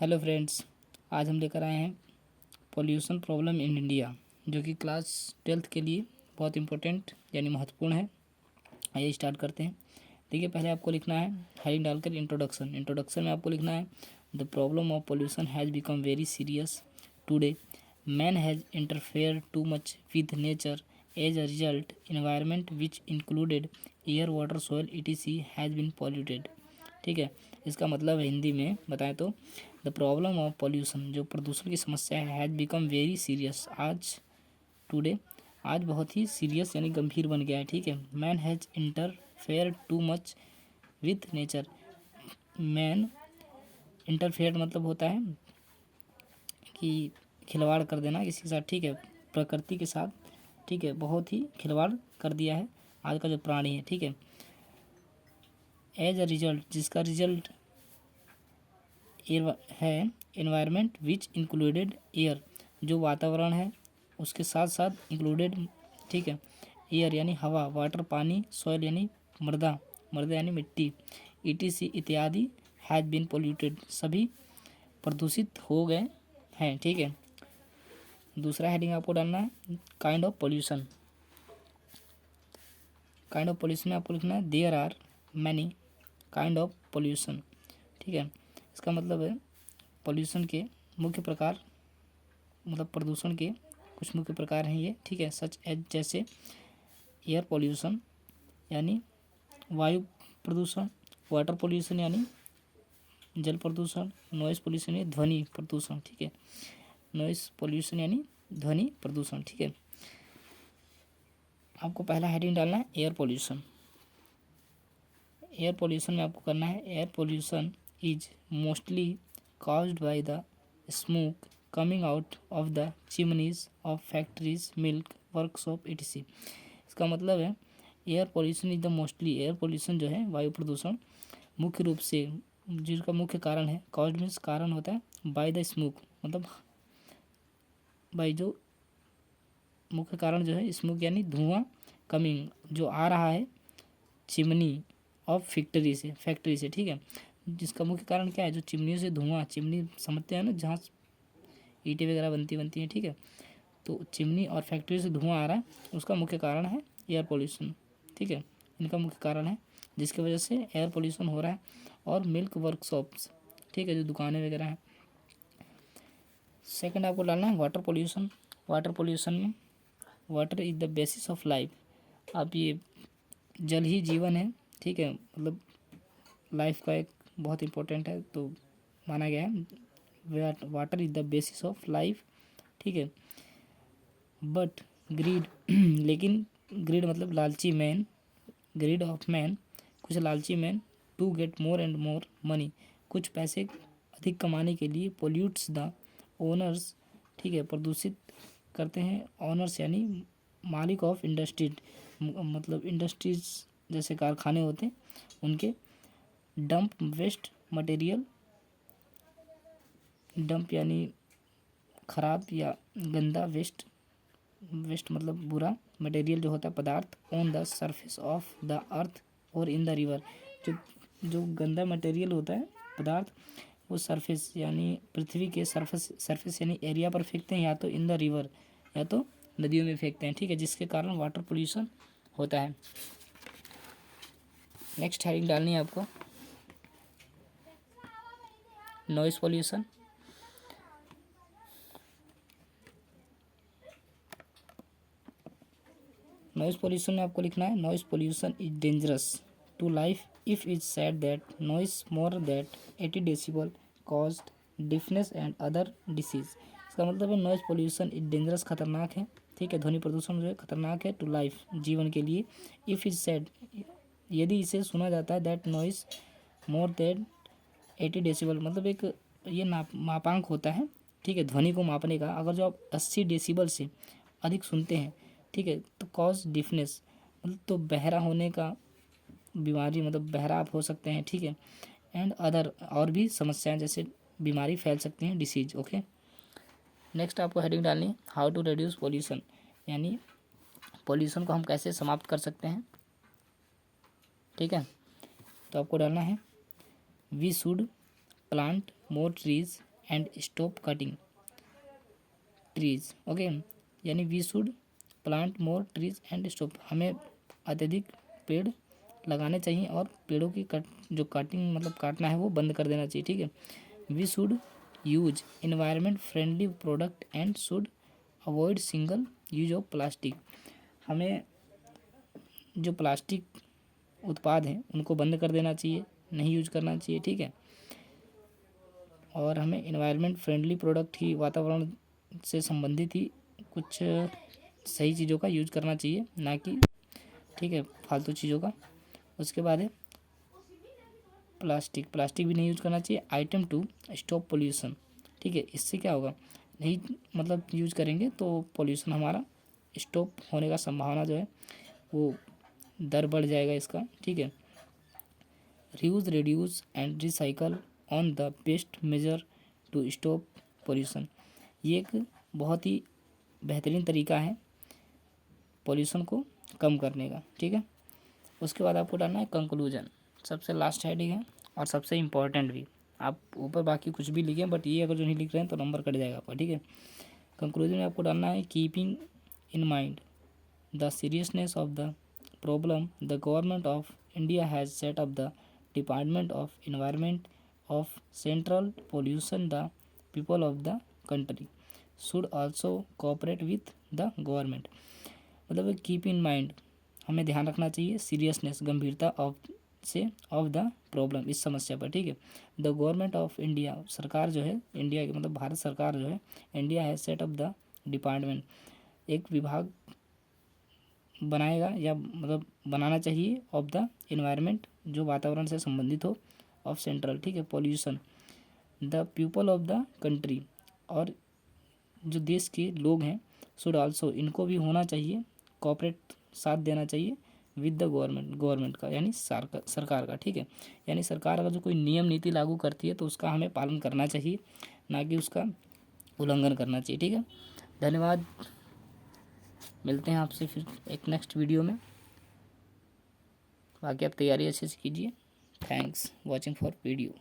Hello friends, आज हम लेकर आए हैं पोल्यूशन प्रॉब्लम इन इंडिया, जो कि क्लास 12th के लिए बहुत इम्पोर्टेंट यानी महत्वपूर्ण है। आइए स्टार्ट करते हैं। देखिए, पहले आपको लिखना है हेडिंग डालकर इंट्रोडक्शन में आपको लिखना है the problem of pollution has become very serious today. Man has interfere too much with nature. As a result environment which included air water soil etc has been polluted. ठीक है, इसका मतलब हिंदी में बताएं तो द प्रॉब्लम ऑफ पॉल्यूशन, जो प्रदूषण की समस्या है, हैज़ बिकम वेरी सीरियस, आज बहुत ही सीरियस यानी गंभीर बन गया है। ठीक है, man has interfere too much with nature. Man interfere मतलब होता है कि खिलवाड़ कर देना किसी के साथ। ठीक है, प्रकृति के साथ। ठीक है, बहुत ही खिलवाड़ कर दिया है आज का जो प्राणी है। ठीक है, एज अ रिजल्ट, जिसका रिजल्ट एयर है, एनवायरनमेंट विच इंक्लूडेड एयर, जो वातावरण है उसके साथ साथ इंक्लूडेड। ठीक है, एयर यानी हवा, वाटर पानी, सॉइल यानी मृदा यानी मिट्टी, etc इत्यादि हैज़ बीन पोल्यूटेड, सभी प्रदूषित हो गए हैं। ठीक है, दूसरा हेडिंग आपको डालना है kind of pollution. Kind of pollution में आपको लिखना है there are many kind of pollution. ठीक है, इसका मतलब है पोल्यूशन के मुख्य प्रकार, मतलब प्रदूषण के कुछ मुख्य प्रकार हैं ये। ठीक है, सच एज जैसे एयर पोल्यूशन यानी वायु प्रदूषण, वाटर पोल्यूशन यानी जल प्रदूषण, नॉइस पोल्यूशन यानी ध्वनि प्रदूषण। ठीक है, नॉइस पोल्यूशन यानी ध्वनि प्रदूषण। ठीक है, आपको पहला हेडिंग डालना है एयर पोल्यूशन। एयर पोल्यूशन में आपको करना है air pollution is mostly caused by the smoke coming out of the chimneys of factories, milk workshop etc। इसका मतलब है air pollution is the mostly, air pollution जो है वायु प्रदूषण मुख्य रूप से, जिसका मुख्य कारण है, caused मीन्स कारण होता है, by the smoke मतलब बाई, जो मुख्य कारण जो है स्मोक यानी धुआं, कमिंग जो आ रहा है, चिमनी ऑफ फैक्ट्री से। ठीक है, जिसका मुख्य कारण क्या है, जो चिमनियों से धुआं, चिमनी समझते हैं ना, जहाँ ईंटें वगैरह बनती हैं। ठीक है, तो चिमनी और फैक्ट्री से धुआं आ रहा है, उसका मुख्य कारण है एयर पोल्यूशन। ठीक है, इनका मुख्य कारण है जिसकी वजह से एयर पोल्यूशन हो रहा है। और मिल्क वर्कशॉप्स, ठीक है, जो दुकानें वगैरह हैं। सेकंड आपको डालना है वाटर पोल्यूशन। वाटर पोल्यूशन में water is the basis of life. अब ये जल ही जीवन है। ठीक है, मतलब लाइफ का एक बहुत इम्पोर्टेंट है, तो माना गया है water is the basis of life. ठीक है, बट ग्रीड लेकिन ग्रीड मतलब लालची मैन, ग्रीड ऑफ मैन, कुछ लालची man, to get more and more money, कुछ पैसे अधिक कमाने के लिए, पोल्यूट्स द ओनर्स, ठीक है, प्रदूषित करते हैं ओनर्स यानी मालिक ऑफ इंडस्ट्रीज, मतलब इंडस्ट्रीज जैसे कारखाने होते हैं उनके, डंप वेस्ट मटेरियल, डंप यानी खराब या गंदा, वेस्ट मतलब बुरा, मटेरियल जो होता है पदार्थ, on the surface of the earth और इन द रिवर, जो गंदा मटेरियल होता है पदार्थ, वो सरफेस यानी पृथ्वी के सरफेस यानी एरिया पर फेंकते हैं, या तो इन द रिवर या तो नदियों में फेंकते हैं। ठीक है, जिसके कारण वाटर पोल्यूशन होता है। नेक्स्ट हेडिंग डालनी है आपको नॉइस पोल्यूशन। नॉइस पोल्यूशन में आपको लिखना है noise pollution is dangerous to life if is said that noise more that 80 decibel caused deafness and other disease. इसका मतलब है नॉइस पोल्यूशन इज डेंजरस, खतरनाक है। ठीक है, ध्वनि प्रदूषण जो है खतरनाक है, टू लाइफ जीवन के लिए, इफ इज सेड यदि इसे सुना जाता है, that noise more than 80 decibel मतलब एक ये मापांक होता है। ठीक है, ध्वनि को मापने का, अगर जो आप 80 डेसिबल से अधिक सुनते हैं, ठीक है, तो कॉज डिफनेस मतलब तो बहरा होने का बीमारी, मतलब बहरा आप हो सकते हैं। ठीक है, एंड अदर और भी समस्याएं जैसे बीमारी फैल सकती हैं, डिसीज। ओके, नेक्स्ट आपको हेडिंग डालनी है हाउ टू रिड्यूस पोल्यूशन, यानी पोल्यूशन को हम कैसे समाप्त कर सकते हैं। ठीक है, तो आपको डालना है we should plant more trees and stop cutting trees. Okay, यानी we should plant more trees and stop, हमें अत्यधिक पेड़ लगाने चाहिए और पेड़ों की जो कटिंग मतलब काटना है वो बंद कर देना चाहिए। ठीक है, we should use environment friendly product and should avoid single use of plastic, हमें जो प्लास्टिक उत्पाद हैं उनको बंद कर देना चाहिए, नहीं यूज करना चाहिए। ठीक है, और हमें इन्वायरमेंट फ्रेंडली प्रोडक्ट ही, वातावरण से संबंधित ही कुछ सही चीज़ों का यूज करना चाहिए, ना कि ठीक है फालतू चीज़ों का। उसके बाद है प्लास्टिक, प्लास्टिक भी नहीं यूज करना चाहिए। Item 2 stop pollution. ठीक है, इससे क्या होगा, नहीं मतलब यूज करेंगे तो पोल्यूशन हमारा स्टॉप होने का संभावना जो है वो दर बढ़ जाएगा इसका। ठीक है, reuse reduce and recycle on the best measure to stop pollution, ये एक बहुत ही बेहतरीन तरीका है पोल्यूशन को कम करने का। ठीक है, उसके बाद आपको डालना है कंक्लूजन, सबसे लास्ट हेडिंग है और सबसे इम्पोर्टेंट भी। आप ऊपर बाकी कुछ भी लिखें बट ये अगर जो नहीं लिख रहे हैं तो नंबर कट जाएगा आपका। ठीक है, कंक्लूजन में आपको डालना है keeping in mind the seriousness of the problem the government of India has set up the department of environment of central pollution the people of the country should also cooperate with the government, मतलब keep in mind, हमें ध्यान रखना चाहिए seriousness गंभीरता of the problem, इस समस्या पर। ठीक है, द गवर्नमेंट ऑफ इंडिया, सरकार जो है इंडिया की मतलब भारत सरकार जो है, India has set up the department, एक विभाग बनाएगा या मतलब बनाना चाहिए ऑफ द इन्वायरमेंट, जो वातावरण से संबंधित हो, ऑफ सेंट्रल। ठीक है, pollution the people of the country, और जो देश के लोग हैं शुड आल्सो, इनको भी होना चाहिए कॉपरेट, साथ देना चाहिए विद द गवर्नमेंट का यानी सरकार का। ठीक है, यानी सरकार अगर जो कोई नियम नीति लागू करती है तो उसका हमें पालन करना चाहिए, ना कि उसका उल्लंघन करना चाहिए। ठीक है, धन्यवाद, मिलते हैं आपसे फिर एक नेक्स्ट वीडियो में, बाकी आप तैयारी अच्छे से कीजिए। Thanks watching for video.